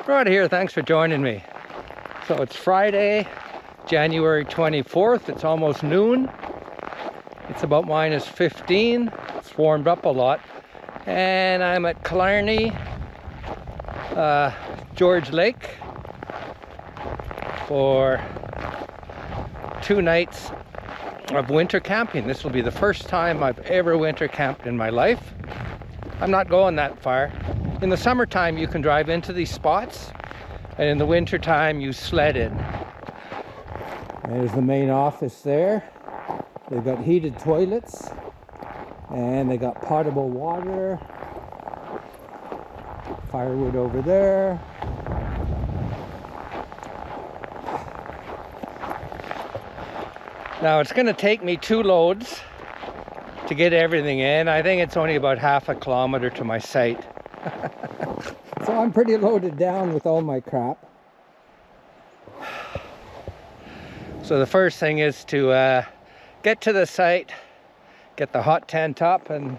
Right here, thanks for joining me. So it's Friday, January 24th. It's almost noon. It's about -15. It's warmed up a lot. And I'm at Killarney, George Lake for 2 nights of winter camping. This will be the first time I've ever winter camped in my life. I'm not going that far. In the summertime, you can drive into these spots, and in the winter time, you sled in. There's the main office there. They've got heated toilets, and they got potable water, firewood over there. Now it's going to take me 2 loads to get everything in. I think it's only about half a kilometer to my site. So I'm pretty loaded down with all my crap. So the first thing is to get to the site, get the hot tent up and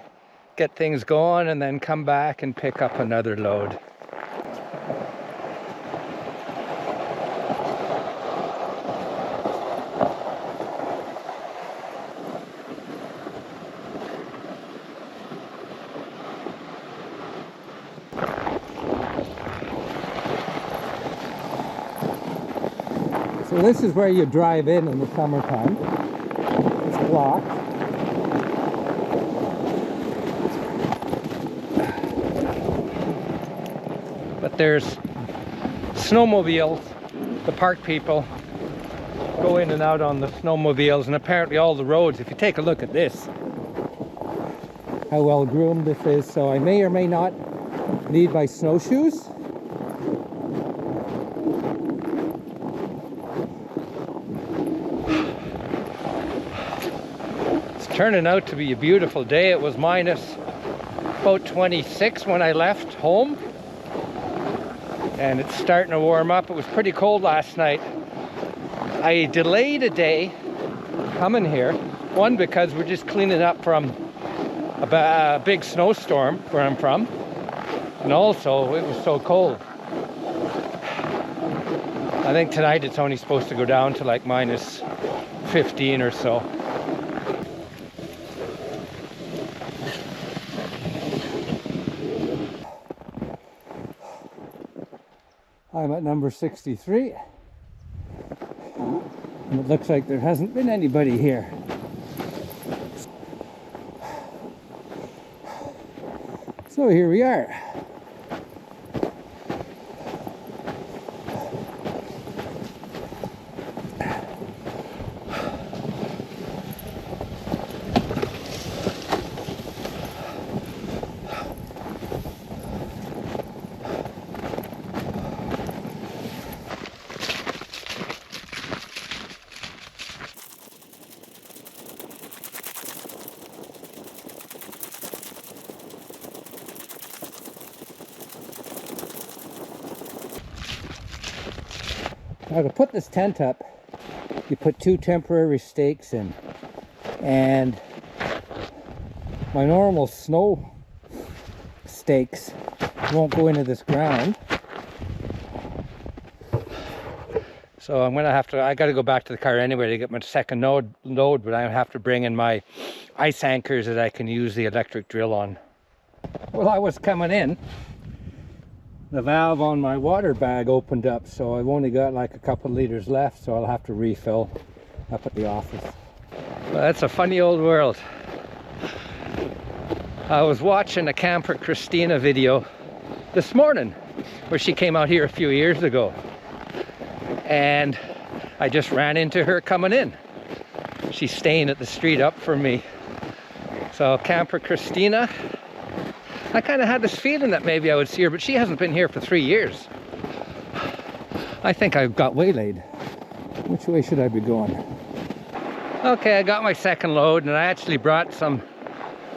get things going, and then come back and pick up another load. So this is where you drive in the summertime. It's blocked. But there's snowmobiles. The park people go in and out on the snowmobiles, and apparently all the roads, if you take a look at this, how well groomed this is. So I may or may not need my snowshoes. Turning out to be a beautiful day. It was minus about 26 when I left home, and it's starting to warm up. It was pretty cold last night. I delayed a day coming here, one because we're just cleaning up from a big snowstorm where I'm from, and also it was so cold. I think tonight it's only supposed to go down to like -15 or so. I'm at number 63, and it looks like there hasn't been anybody here. So here we are. Now to put this tent up, you put 2 temporary stakes in, and my normal snow stakes won't go into this ground. So I'm gonna have to, I gotta go back to the car anyway to get my second load, but I have to bring in my ice anchors that I can use the electric drill on. Well, I was coming in, the valve on my water bag opened up, so I've only got like a couple liters left, so I'll have to refill up at the office. Well, that's a funny old world. I was watching a Camper Christina video this morning where she came out here a few years ago, and I just ran into her coming in. She's staying at the street up from me. So Camper Christina, I kind of had this feeling that maybe I would see her, but she hasn't been here for 3 years. I think I got waylaid. Which way should I be going? Okay, I got my second load, and I actually brought some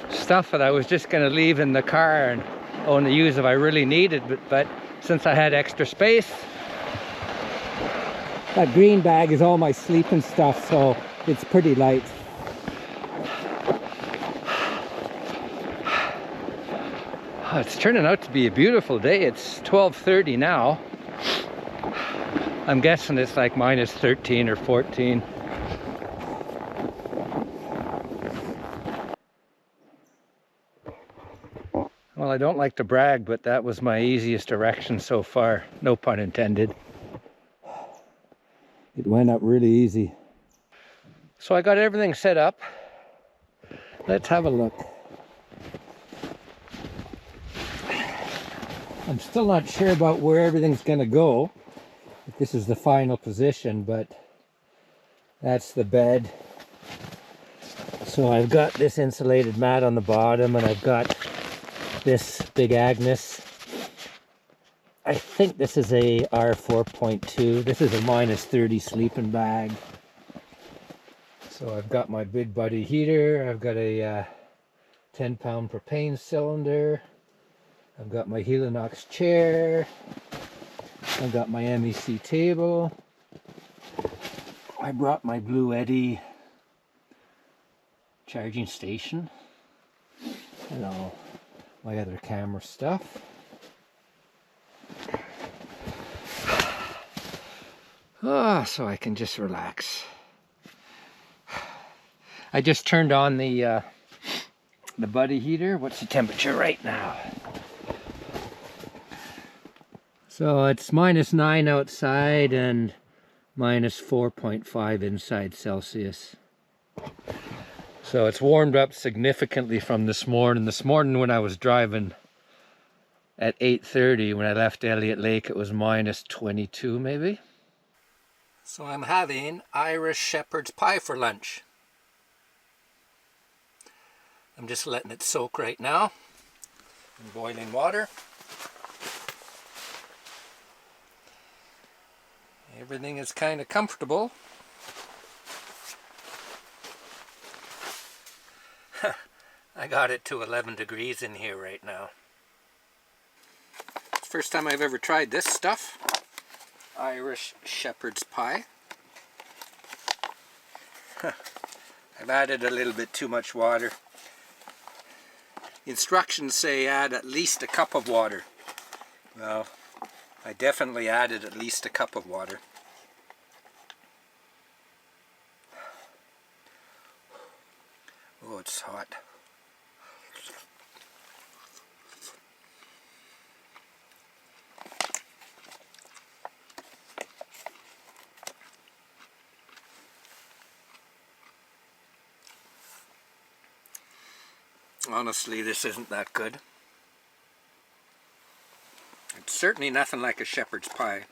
stuff that I was just going to leave in the car and only use if I really needed, but since I had extra space. That green bag is all my sleeping stuff, so it's pretty light. Oh, it's turning out to be a beautiful day. It's 12:30 now. I'm guessing it's like minus 13 or 14. Well, I don't like to brag, but that was my easiest erection so far. No pun intended. It went up really easy. So I got everything set up. Let's have a look. I'm still not sure about where everything's going to go. If this is the final position, but that's the bed. So I've got this insulated mat on the bottom, and I've got this big Agnes. I think this is a R4.2. This is a minus 30 sleeping bag. So I've got my big buddy heater. I've got a 10-pound propane cylinder. I've got my Helinox chair. I've got my MEC table. I brought my Blue Eddy charging station. And all my other camera stuff. So I can just relax. I just turned on the buddy heater. What's the temperature right now? So it's minus 9 outside and minus 4.5 inside Celsius. So it's warmed up significantly from this morning. This morning when I was driving at 8:30, when I left Elliott Lake, it was minus 22 maybe. So I'm having Irish shepherd's pie for lunch. I'm just letting it soak right now in boiling water. Everything is kind of comfortable. I got it to 11 degrees in here right now. It's the first time I've ever tried this stuff. Irish shepherd's pie. I've added a little bit too much water. Instructions say add at least a cup of water. Well, I definitely added at least a cup of water. Oh, it's hot. Honestly, this isn't that good. It's certainly nothing like a shepherd's pie.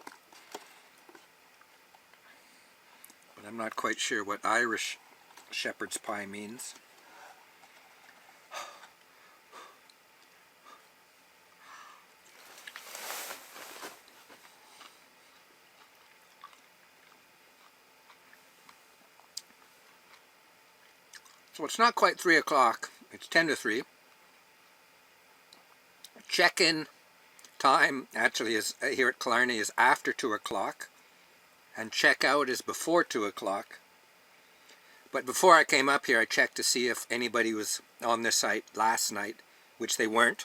But I'm not quite sure what Irish shepherd's pie means. So it's not quite 3 o'clock. It's 10 to 3. Check-in time actually is here at Killarney is after 2 o'clock, and check-out is before 2 o'clock. But before I came up here, I checked to see if anybody was on this site last night, which they weren't.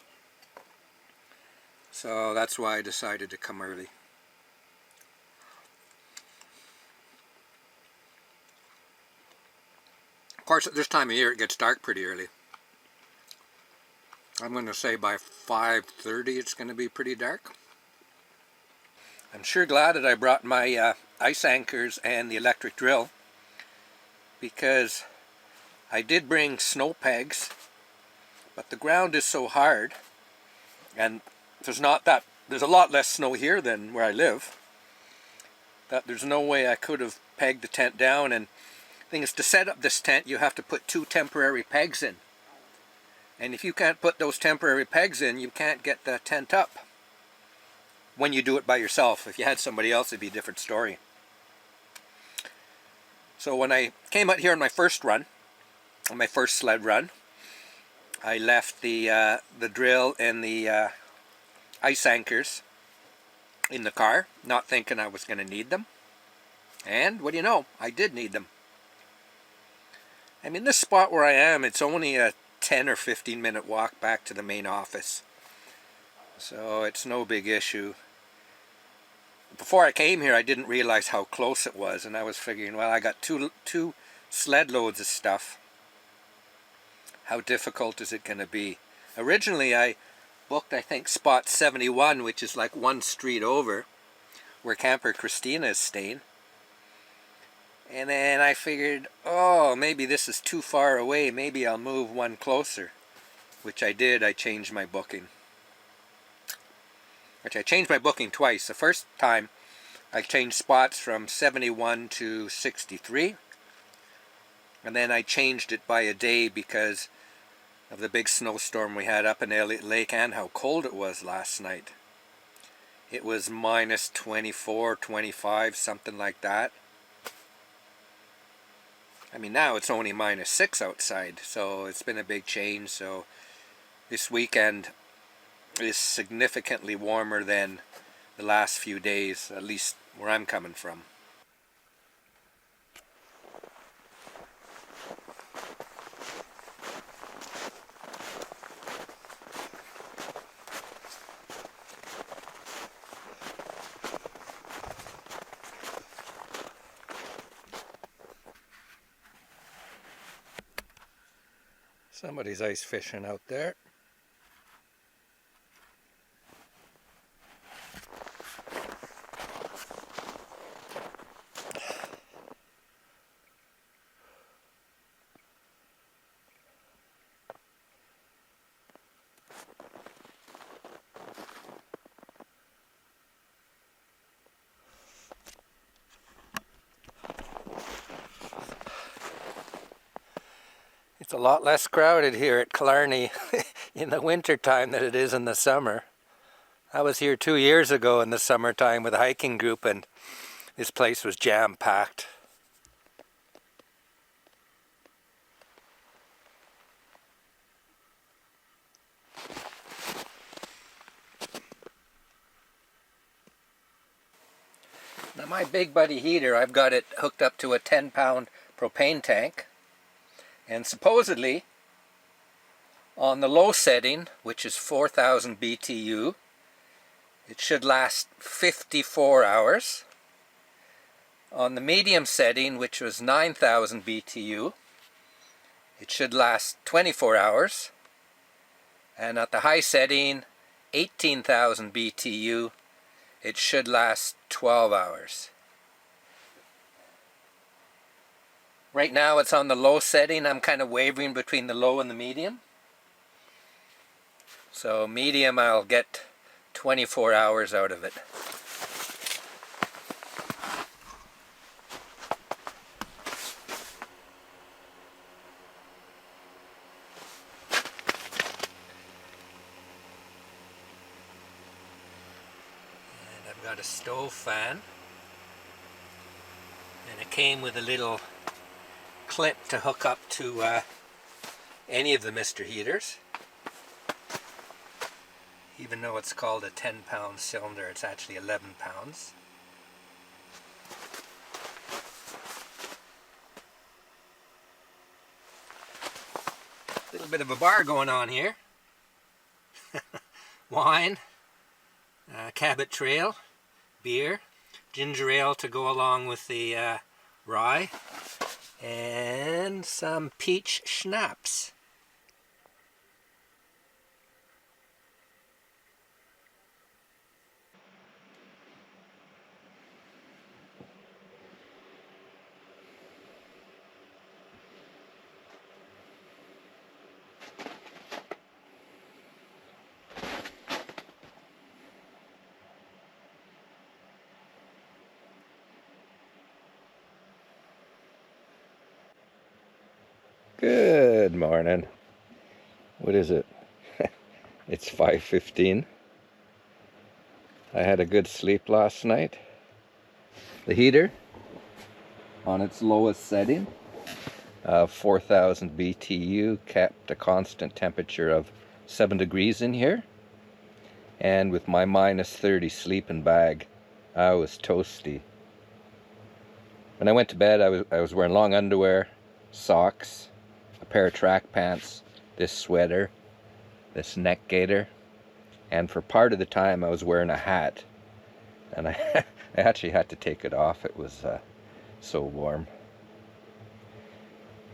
So that's why I decided to come early. Of course, at this time of year, it gets dark pretty early. I'm going to say by 5:30 it's going to be pretty dark. I'm sure glad that I brought my ice anchors and the electric drill, because I did bring snow pegs, but the ground is so hard, and there's a lot less snow here than where I live, that there's no way I could have pegged the tent down. And the thing is, to set up this tent you have to put 2 temporary pegs in. And if you can't put those temporary pegs in, you can't get the tent up when you do it by yourself. If you had somebody else, it'd be a different story. So when I came out here on my first run, on my first sled run, I left the drill and the ice anchors in the car, not thinking I was going to need them. And what do you know, I did need them. I mean, this spot where I am, it's only a 10 or 15 minute walk back to the main office, so it's no big issue. before I came here, I didn't realize how close it was, and I was figuring, well, I got two sled loads of stuff. How difficult is it going to be? Originally, I booked, I think, spot 71, which is like one street over, where camper Christina is staying. And then I figured, oh, maybe this is too far away. Maybe I'll move one closer, which I did. I changed my booking. Which I changed my booking twice. The first time, I changed spots from 71 to 63. And then I changed it by a day because of the big snowstorm we had up in Elliott Lake and how cold it was last night. It was minus 24, 25, something like that. I mean, now it's only minus 6 outside, so it's been a big change. So this weekend is significantly warmer than the last few days, at least where I'm coming from. Somebody's ice fishing out there. It's a lot less crowded here at Killarney in the winter time than it is in the summer. I was here 2 years ago in the summertime with a hiking group, and this place was jam-packed. Now my Big Buddy heater, I've got it hooked up to a 10-pound propane tank. And supposedly, on the low setting, which is 4,000 BTU, it should last 54 hours. On the medium setting, which was 9,000 BTU, it should last 24 hours. And at the high setting, 18,000 BTU, it should last 12 hours. Right now it's on the low setting. I'm kind of wavering between the low and the medium. So medium, I'll get 24 hours out of it. And I've got a stove fan. And it came with a little clip to hook up to any of the Mr. Heaters. Even though it's called a 10-pound cylinder, it's actually 11 pounds. A little bit of a bar going on here. Wine, Cabot Trail, beer, ginger ale to go along with the rye, and some peach schnapps. Good morning. What is it? It's 5:15. I had a good sleep last night. The heater on its lowest setting of 4,000 BTU kept a constant temperature of 7 degrees in here. And with my minus 30 sleeping bag, I was toasty. When I went to bed, I was wearing long underwear, socks, a pair of track pants, this sweater, this neck gaiter, and for part of the time I was wearing a hat. And I actually had to take it off. It was so warm.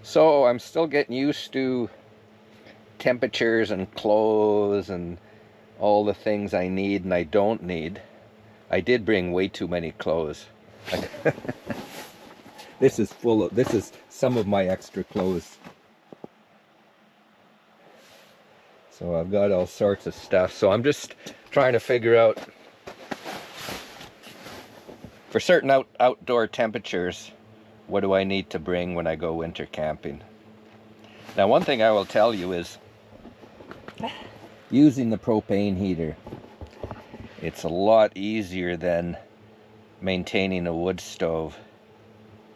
So I'm still getting used to temperatures and clothes and all the things I need and I don't need. I did bring way too many clothes. This is some of my extra clothes. So I've got all sorts of stuff. So I'm just trying to figure out, for certain outdoor temperatures, what do I need to bring when I go winter camping? Now, one thing I will tell you is, using the propane heater, it's a lot easier than maintaining a wood stove.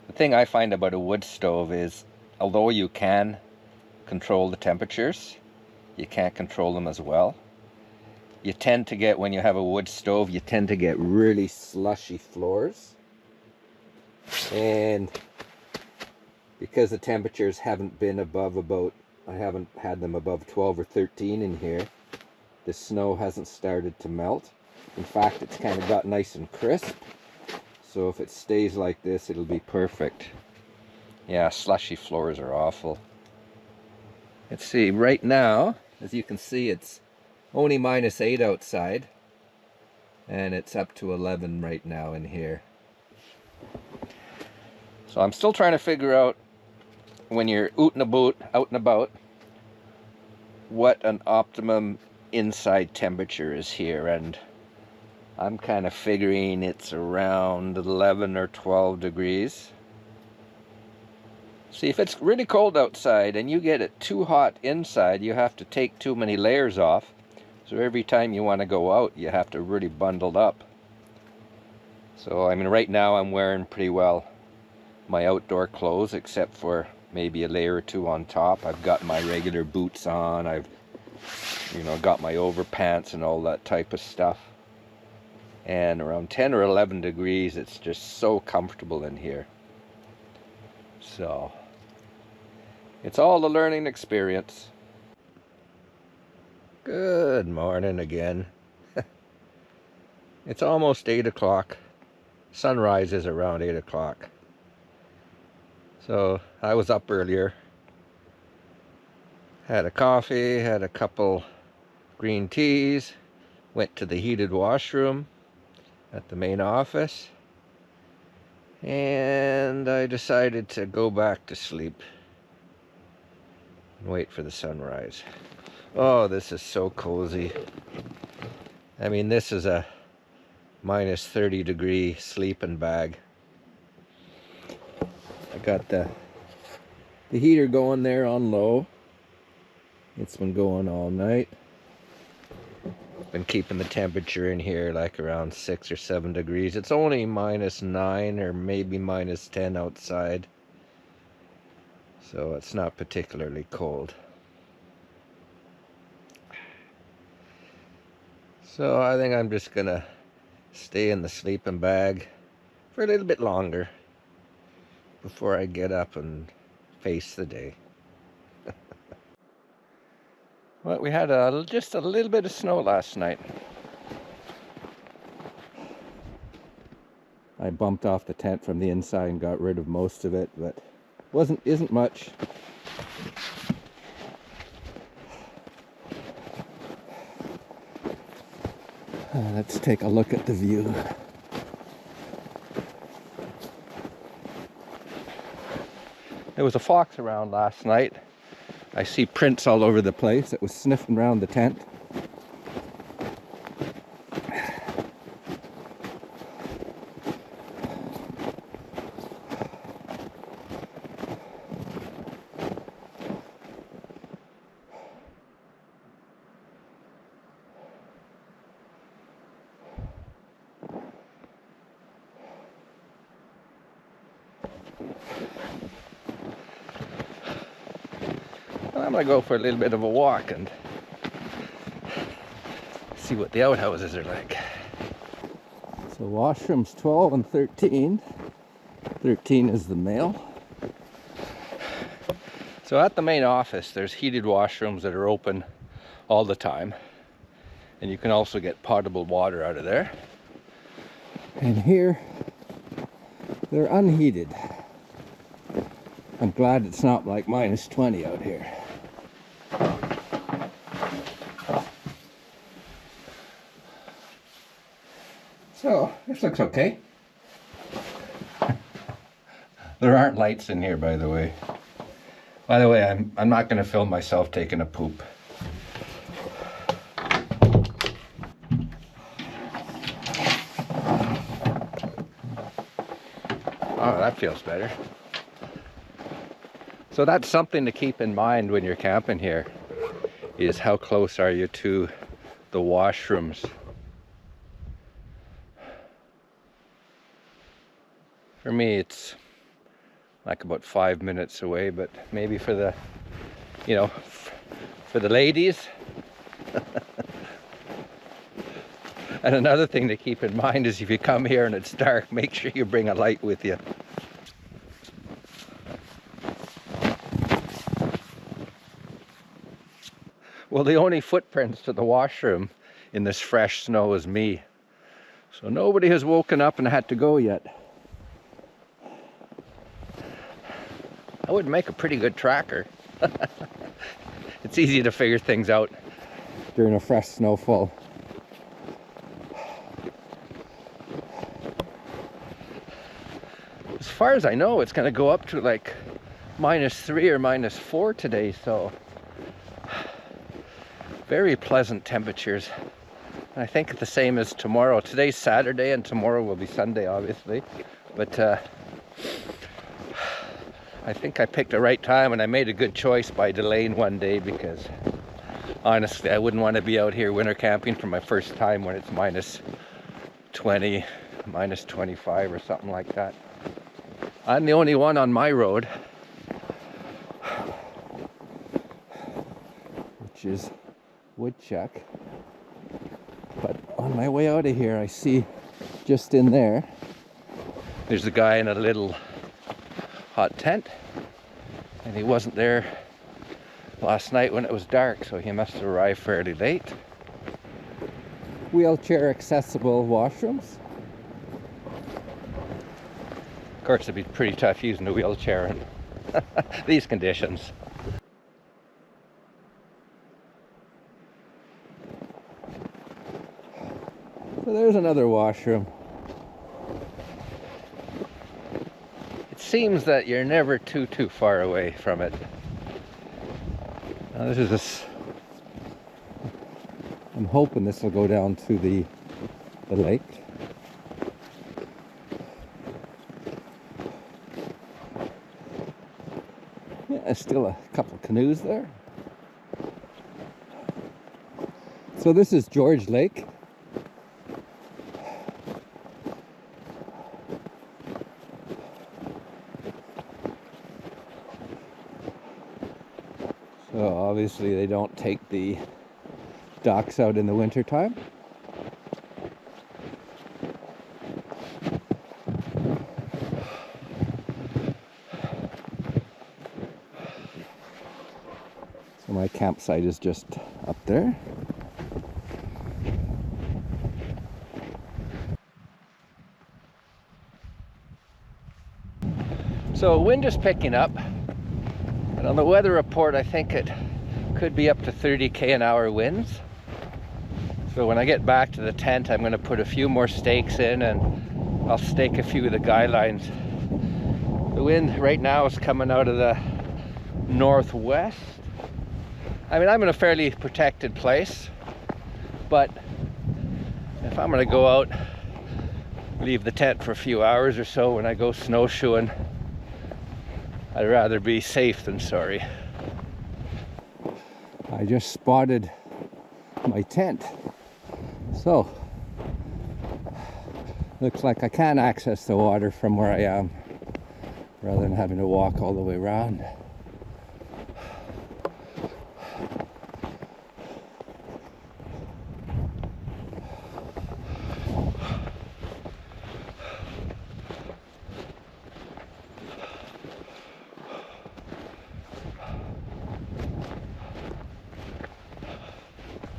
The thing I find about a wood stove is, although you can control the temperatures, you can't control them as well. You tend to get, when you have a wood stove, you tend to get really slushy floors. And because the temperatures haven't been above I haven't had them above 12 or 13 in here, the snow hasn't started to melt. In fact, it's kind of got nice and crisp. So if it stays like this, it'll be perfect. Yeah, slushy floors are awful. Let's see, right now, as you can see, it's only -8 outside. And it's up to 11 right now in here. So I'm still trying to figure out, when you're out and about, what an optimum inside temperature is here. And I'm kind of figuring it's around 11 or 12 degrees. See, if it's really cold outside and you get it too hot inside, you have to take too many layers off. So every time you want to go out, you have to really bundle up. So, I mean, right now I'm wearing pretty well my outdoor clothes, except for maybe a layer or two on top. I've got my regular boots on. I've, got my overpants and all that type of stuff. And around 10 or 11 degrees, it's just so comfortable in here. So, it's all a learning experience. Good morning again. It's almost 8 o'clock. Sunrise is around 8 o'clock. So I was up earlier. Had a coffee, had a couple green teas, went to the heated washroom at the main office, and I decided to go back to sleep and wait for the sunrise. Oh, this is so cozy. I mean, this is a -30 degree sleeping bag. I got the heater going there on low. It's been going all night. Been keeping the temperature in here like around 6 or 7 degrees. It's only -9 or maybe -10 outside. So it's not particularly cold. So I think I'm just gonna stay in the sleeping bag for a little bit longer before I get up and face the day. Well, we had just a little bit of snow last night. I bumped off the tent from the inside and got rid of most of it, but isn't much. Let's take a look at the view. There was a fox around last night. I see prints all over the place. It was sniffing around the tent. I'm going to go for a little bit of a walk and see what the outhouses are like. So washrooms 12 and 13. 13 is the male. So at the main office, there's heated washrooms that are open all the time. And you can also get potable water out of there. And here, they're unheated. I'm glad it's not like -20 out here. So, this looks okay. There aren't lights in here, by the way. By the way, I'm not going to film myself taking a poop. Oh, that feels better. So that's something to keep in mind when you're camping here, is how close are you to the washrooms. For me, it's like about 5 minutes away, but maybe for the, you know, for the ladies. And another thing to keep in mind is if you come here and it's dark, make sure you bring a light with you. Well, the only footprints to the washroom in this fresh snow is me. So nobody has woken up and had to go yet. I would make a pretty good tracker. It's easy to figure things out during a fresh snowfall. As far as I know, it's going to go up to like -3 or -4 today, so very pleasant temperatures. And I think the same as tomorrow. Today's Saturday and tomorrow will be Sunday, obviously. But I think I picked the right time, and I made a good choice by delaying one day, because honestly, I wouldn't want to be out here winter camping for my first time when it's -20, -25 or something like that. I'm the only one on my road, which is Woodchuck. But on my way out of here, I see just in there's a guy in a little hot tent, and he wasn't there last night when it was dark, so he must have arrived fairly late. Wheelchair accessible washrooms. Of course, it'd be pretty tough using a wheelchair in these conditions. So there's another washroom. It seems that you're never too far away from it. Now I'm hoping this will go down to the lake. Yeah, there's still a couple canoes there. So this is George Lake. So obviously they don't take the docks out in the winter time. So my campsite is just up there. So wind is picking up. And on the weather report, I think it could be up to 30 an hour winds. So when I get back to the tent, I'm going to put a few more stakes in, and I'll stake a few of the guy lines. The wind right now is coming out of the northwest. I mean, I'm in a fairly protected place, but if I'm going to go out, leave the tent for a few hours or so when I go snowshoeing, I'd rather be safe than sorry. I just spotted my tent. So, looks like I can access the water from where I am, rather than having to walk all the way around.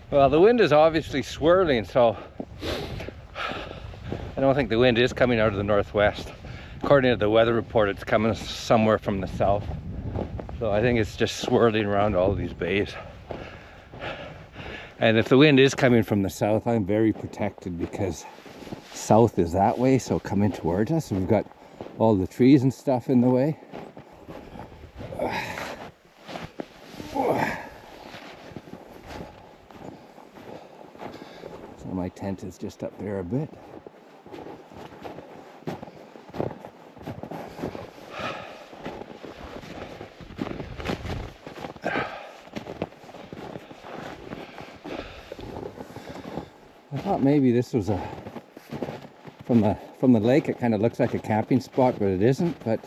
Well, the wind is obviously swirling, so I don't think the wind is coming out of the northwest. According to the weather report, it's coming somewhere from the south. So I think it's just swirling around all these bays. And if the wind is coming from the south, I'm very protected because south is that way, so coming towards us. We've got all the trees and stuff in the way. So my tent is just up there a bit. I thought maybe this was from the lake. It kind of looks like a camping spot, but it isn't. But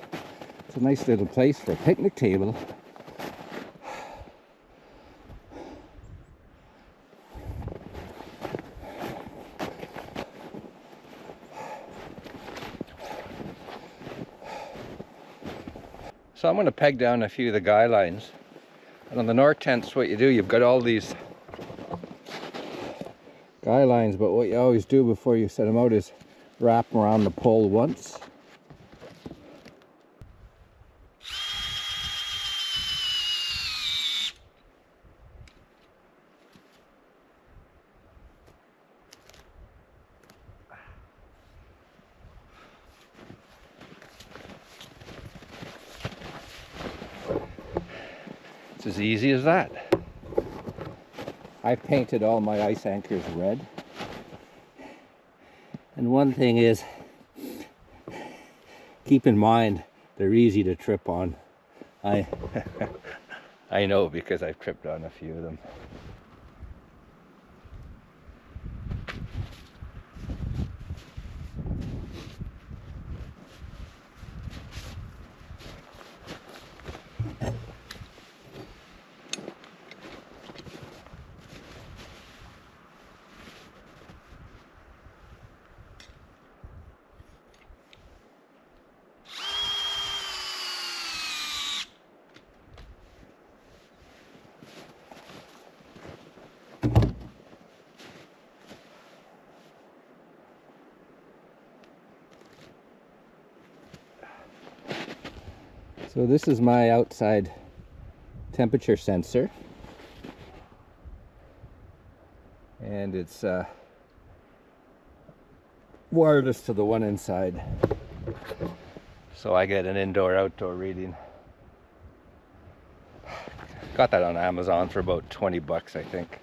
it's a nice little place for a picnic table. So I'm going to peg down a few of the guy lines. And on the Nortents, what you do, you've got all these guy lines, but what you always do before you set them out is wrap them around the pole once. It's as easy as that. I painted all my ice anchors red. And one thing is, keep in mind, they're easy to trip on. I know because I've tripped on a few of them. So this is my outside temperature sensor, and it's wireless to the one inside, so I get an indoor-outdoor reading. Got that on Amazon for about 20 bucks, I think.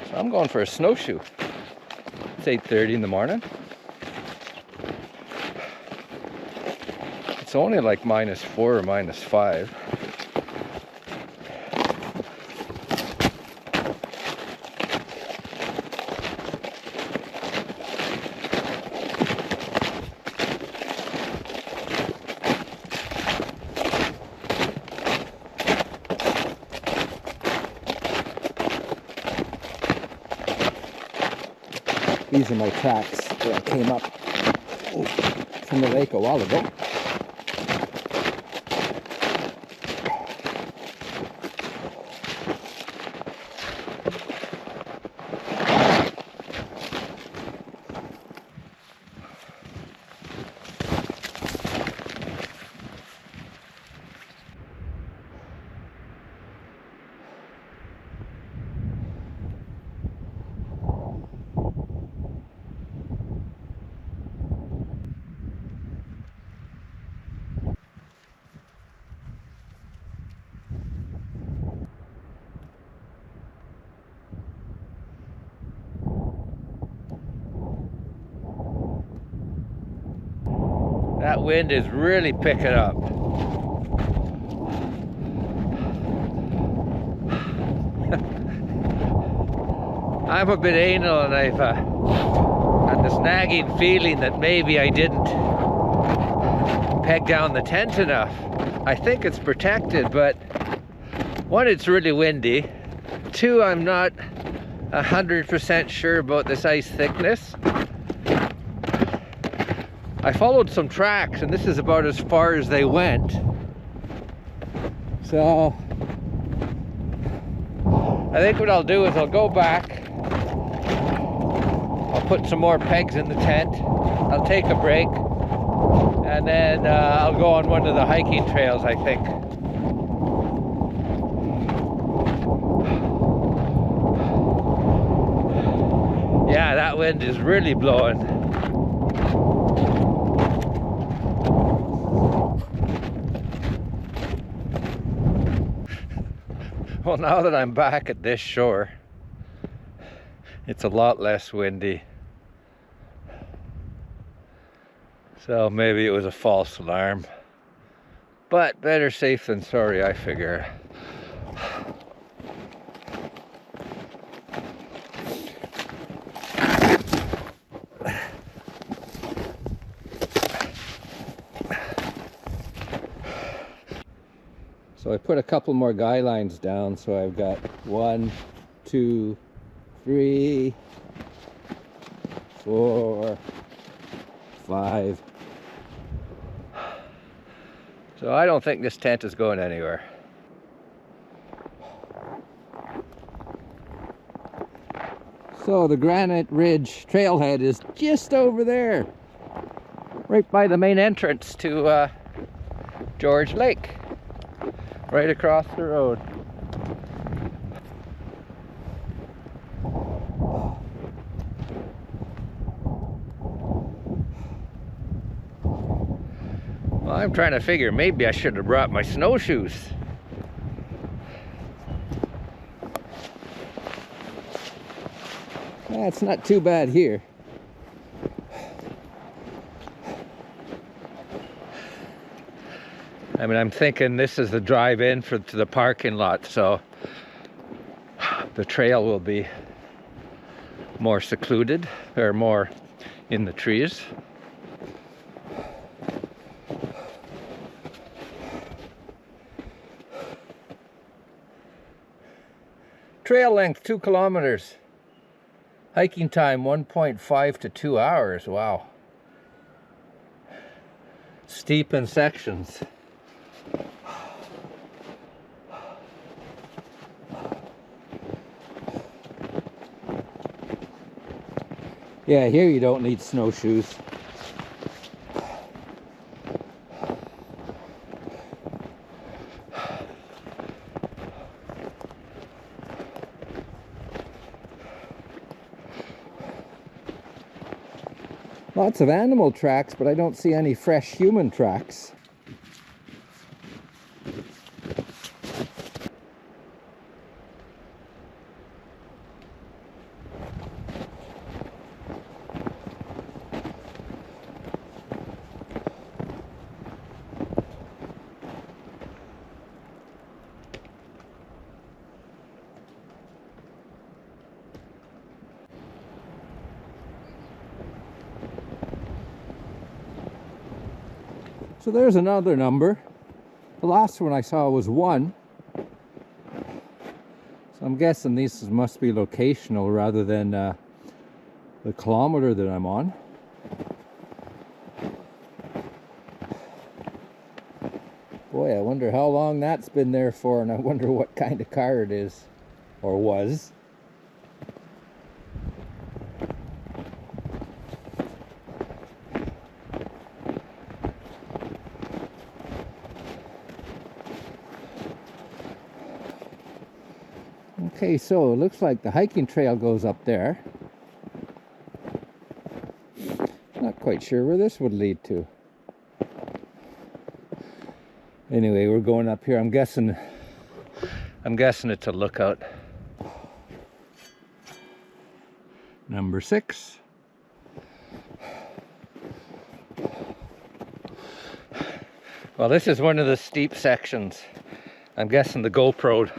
So I'm going for a snowshoe. It's 8:30 in the morning. It's only like -4 or -5. These are my tracks that I came up from the lake a while ago. That wind is really picking up. I'm a bit anal, and I've got this nagging feeling that maybe I didn't peg down the tent enough. I think it's protected, but one, it's really windy. Two, I'm not 100% sure about this ice thickness. I followed some tracks, and this is about as far as they went. So I think what I'll do is I'll go back put some more pegs in the tent. I'll take a break, and then I'll go on one of the hiking trails, I think. Yeah, that wind is really blowing. Well, now that I'm back at this shore, it's a lot less windy. So maybe it was a false alarm. But better safe than sorry, I figure. So I put a couple more guy lines down, so I've got 1, 2, 3, 4, 5. So I don't think this tent is going anywhere. So the Granite Ridge trailhead is just over there, right by the main entrance to George Lake, right across the road. Well, I'm trying to figure, maybe I should have brought my snowshoes. It's not too bad here. I mean, I'm thinking this is the drive-in to the parking lot, so the trail will be more secluded, or more in the trees. Trail length 2 kilometers. Hiking time 1.5 to 2 hours. Wow. Steep in sections. Yeah, here you don't need snowshoes. Lots of animal tracks, but I don't see any fresh human tracks. So there's another number. The last one I saw was 1. So I'm guessing these must be locational rather than the kilometer that I'm on. Boy, I wonder how long that's been there for, and I wonder what kind of car it is, or was. Okay, so it looks like the hiking trail goes up there. Not quite sure where this would lead to. Anyway, we're going up here. I'm guessing it's a lookout. Number 6. Well, this is one of the steep sections. I'm guessing the GoPro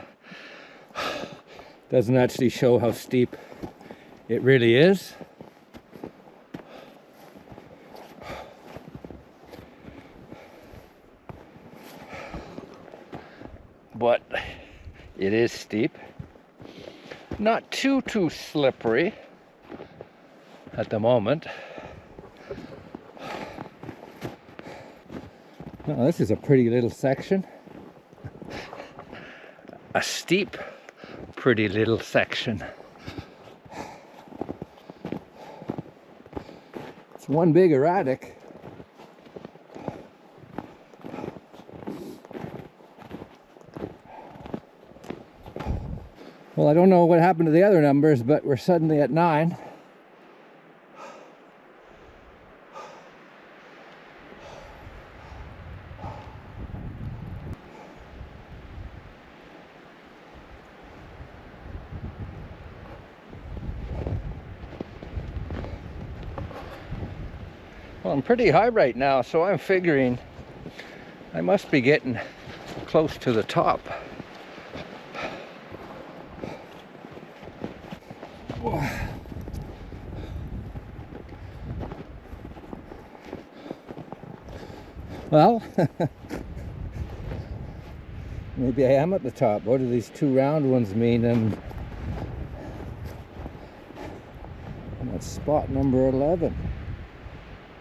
doesn't actually show how steep it really is. But it is steep. Not too slippery at the moment. Oh, this is a pretty little section. A steep, pretty little section. one big erratic. Well, I don't know what happened to the other numbers, but we're suddenly at 9. Well, I'm pretty high right now, so I'm figuring I must be getting close to the top. Well, maybe I am at the top. What do these two round ones mean? And that's spot number 11.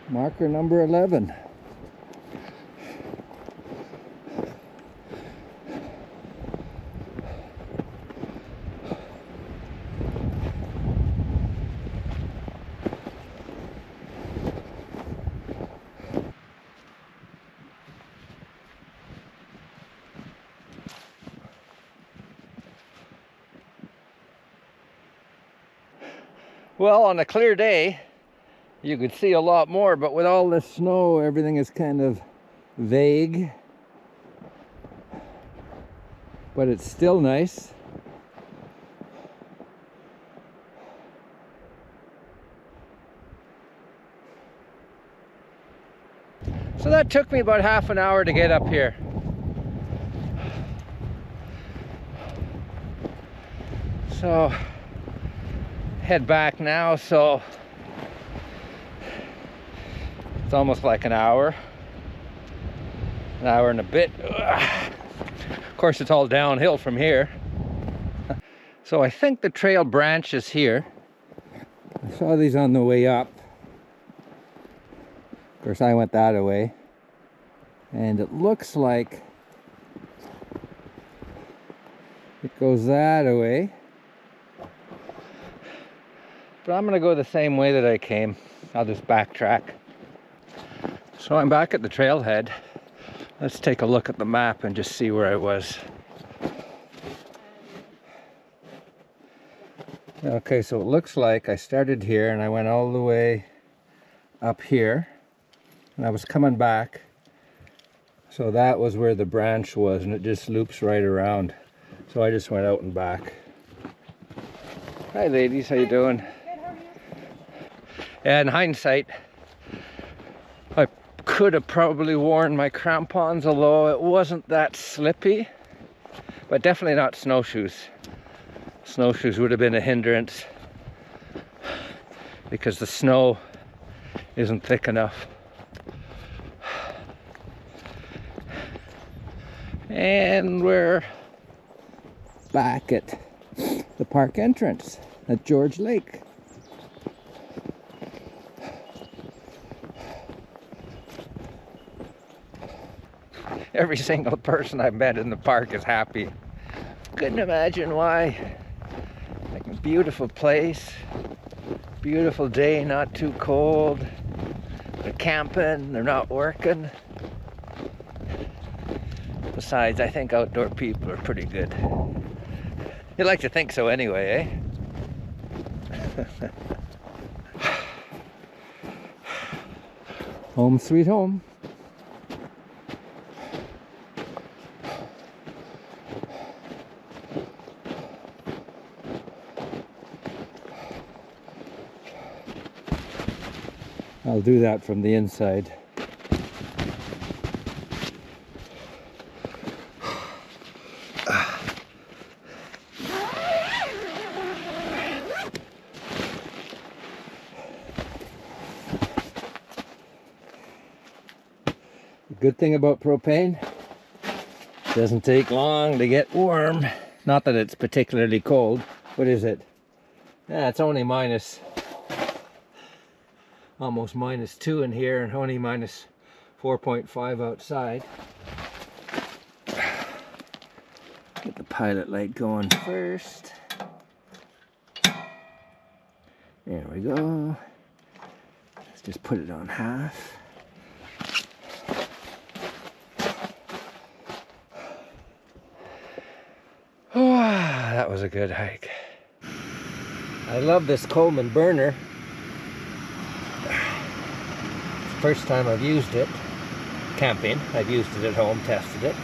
Marker number 11. Well, on a clear day, you could see a lot more, but with all this snow, everything is kind of vague. But it's still nice. So that took me about half an hour to get up here. So, head back now, so it's almost like an hour and a bit. Of course, it's all downhill from here. So I think the trail branches here. I saw these on the way up. Of course, I went that way. And it looks like it goes that way. But I'm gonna go the same way that I came. I'll just backtrack. So I'm back at the trailhead. Let's take a look at the map and just see where I was. Okay, so it looks like I started here and I went all the way up here and I was coming back. So that was where the branch was, and it just loops right around. So I just went out and back. Hi ladies, how you doing? Yeah, in hindsight, I could have probably worn my crampons, although it wasn't that slippy, but definitely not snowshoes. Snowshoes would have been a hindrance because the snow isn't thick enough. And we're back at the park entrance at George Lake. Every single person I've met in the park is happy. Couldn't imagine why. Like, beautiful place, beautiful day, not too cold. They're camping, they're not working. Besides, I think outdoor people are pretty good. You'd like to think so anyway, eh? Home sweet home. I'll do that from the inside. The good thing about propane, it doesn't take long to get warm. Not that it's particularly cold. What is it? Yeah, it's only almost -2 in here and only -4.5 outside. Get the pilot light going first. There we go. Let's just put it on half. Oh, that was a good hike. I love this Coleman burner. It's the first time I've used it camping. I've used it at home, tested it.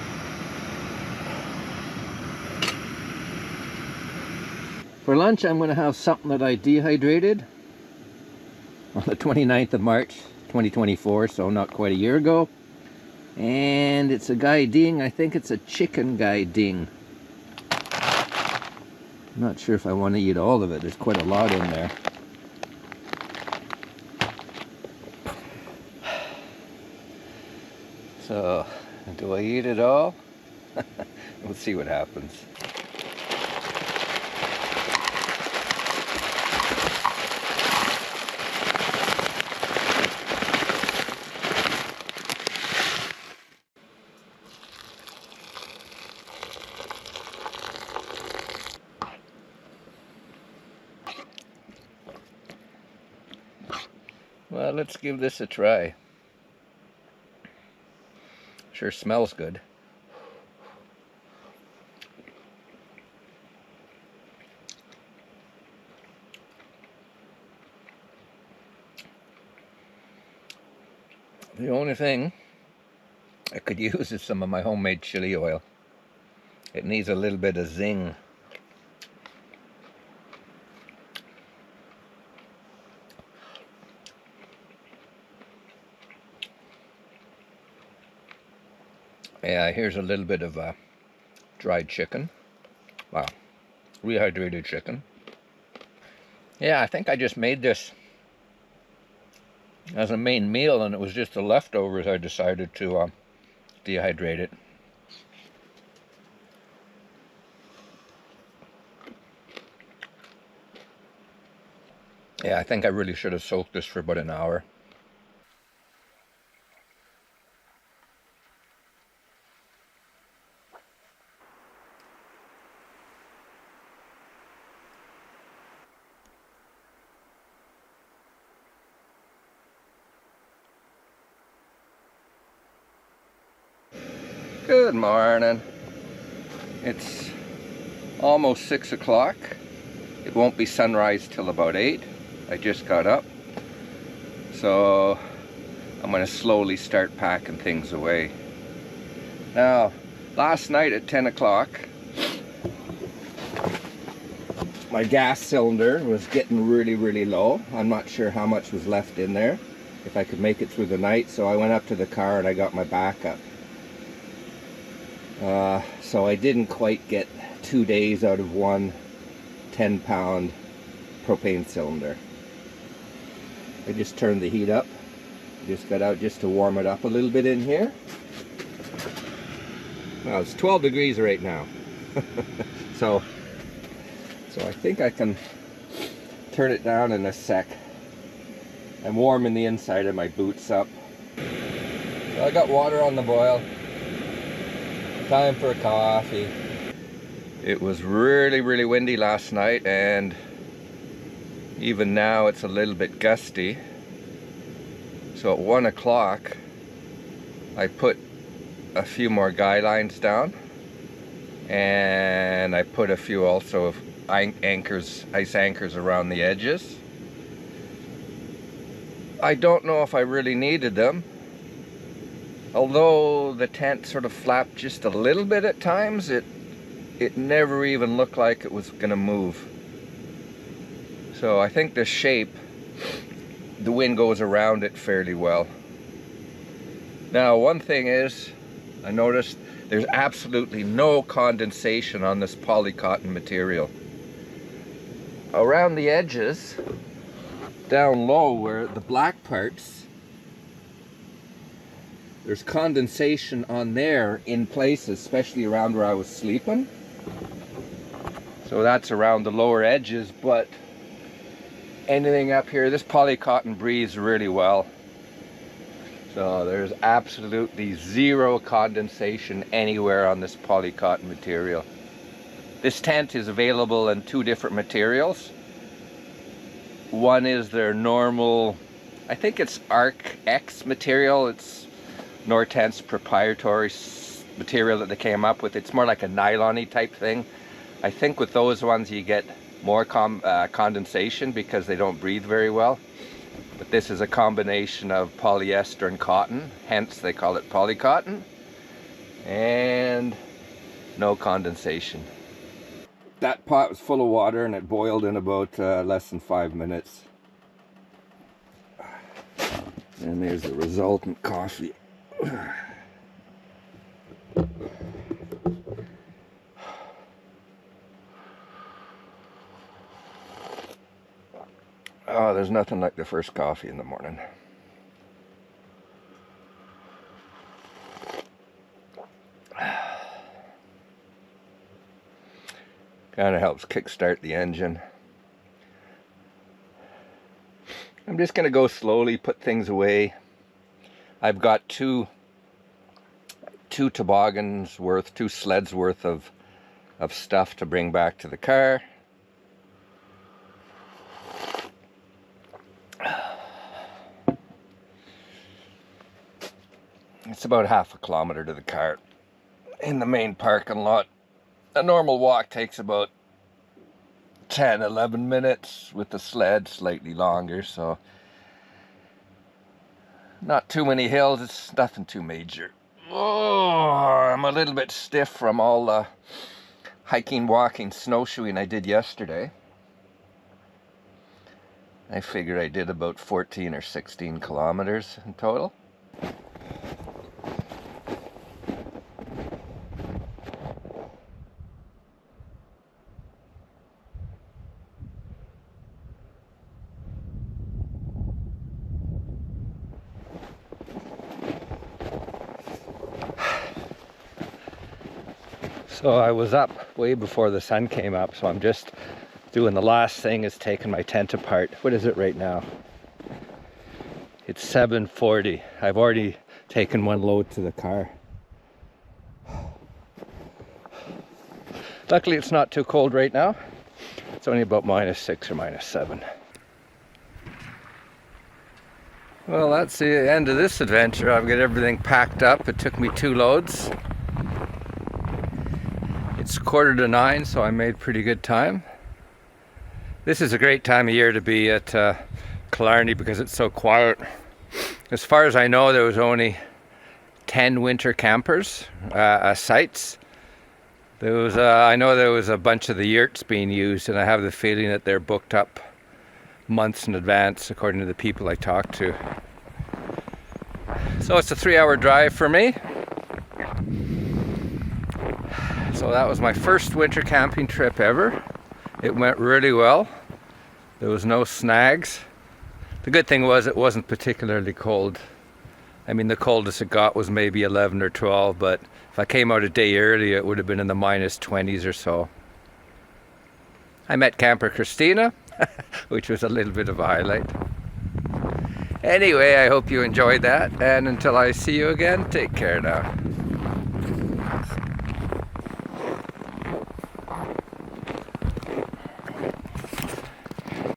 For lunch, I'm going to have something that I dehydrated on the 29th of March 2024, so not quite a year ago. And it's a gai ding. I think it's a chicken gai ding. I'm not sure if I want to eat all of it. There's quite a lot in there. So, do I eat it all? We'll see what happens. Well, let's give this a try. Sure smells good. The only thing I could use is some of my homemade chili oil. It needs a little bit of zing. Yeah, here's a little bit of dried chicken. Wow, rehydrated chicken. Yeah, I think I just made this as a main meal, and it was just the leftovers I decided to dehydrate it. Yeah, I think I really should have soaked this for about an hour. Good morning. It's almost 6 o'clock. It won't be sunrise till about 8. I just got up. So I'm going to slowly start packing things away. Now, last night at 10 o'clock, my gas cylinder was getting really low. I'm not sure how much was left in there, if I could make it through the night. So I went up to the car and I got my backup. So I didn't quite get 2 days out of one 10-pound propane cylinder. I just turned the heat up. Just got out just to warm it up a little bit in here. Well, it's 12 degrees right now. so I think I can turn it down in a sec. I'm warming the inside of my boots up. So I got water on the boil. Time for a coffee. It was really windy last night, and even now it's a little bit gusty. So at 1 o'clock I put a few more guy lines down, and I put a few also of ice anchors around the edges. I don't know if I really needed them. Although the tent sort of flapped just a little bit at times, it never even looked like it was going to move. So I think the shape, the wind goes around it fairly well. Now, one thing is, I noticed there's absolutely no condensation on this Polycotton material. Around the edges, down low where the black parts, there's condensation on there in places, especially around where I was sleeping. So that's around the lower edges, but anything up here, this Polycotton breathes really well. So there's absolutely zero condensation anywhere on this Polycotton material. This tent is available in 2 different materials. One is their normal I think it's Arc X material. It's Nortent's proprietary material that they came up with. It's more like a nylon-y type thing. I think with those ones you get more condensation because they don't breathe very well. But this is a combination of polyester and cotton, hence they call it Polycotton, and no condensation. That pot was full of water and it boiled in about less than 5 minutes. And there's the resultant coffee. Oh, there's nothing like the first coffee in the morning. Kind of helps kickstart the engine. I'm just going to go slowly, put things away. I've got two toboggans worth, 2 sleds worth of stuff to bring back to the car. It's about half a kilometer to the car in the main parking lot. A normal walk takes about 10-11 minutes, with the sled slightly longer, so not too many hills. It's nothing too major. Oh, I'm a little bit stiff from all the hiking, walking, snowshoeing I did yesterday. I figure I did about 14 or 16 kilometers in total. So I was up way before the sun came up, so I'm just doing the last thing is taking my tent apart. What is it right now? It's 7:40. I've already taken one load to the car. Luckily it's not too cold right now. It's only about -6 or -7. Well, that's the end of this adventure. I've got everything packed up. It took me 2 loads. It's 8:45, so I made pretty good time. This is a great time of year to be at Killarney because it's so quiet. As far as I know, there was only 10 winter campers sites. There was I know there was a bunch of the yurts being used, and I have the feeling that they're booked up months in advance according to the people I talked to. So it's a 3-hour drive for me. So that was my first winter camping trip ever. It went really well. There was no snags. The good thing was it wasn't particularly cold. I mean, the coldest it got was maybe 11 or 12, but if I came out a day early, it would have been in the -20s or so. I met camper Christina, which was a little bit of a highlight. Anyway, I hope you enjoyed that, and until I see you again, take care now.